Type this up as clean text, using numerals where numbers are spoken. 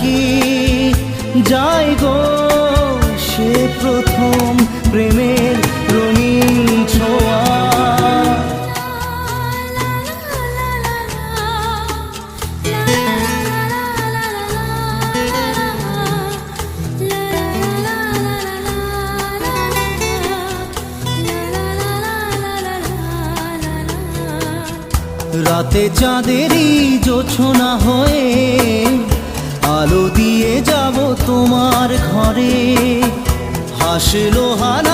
কি যায় গো সে প্রথম প্রেমের রঙিন ছোঁয়া। রাতে চাঁদেরই জোছনা হয়ে আলো দিয়ে যাব তোমার ঘরে, হাসলো হানা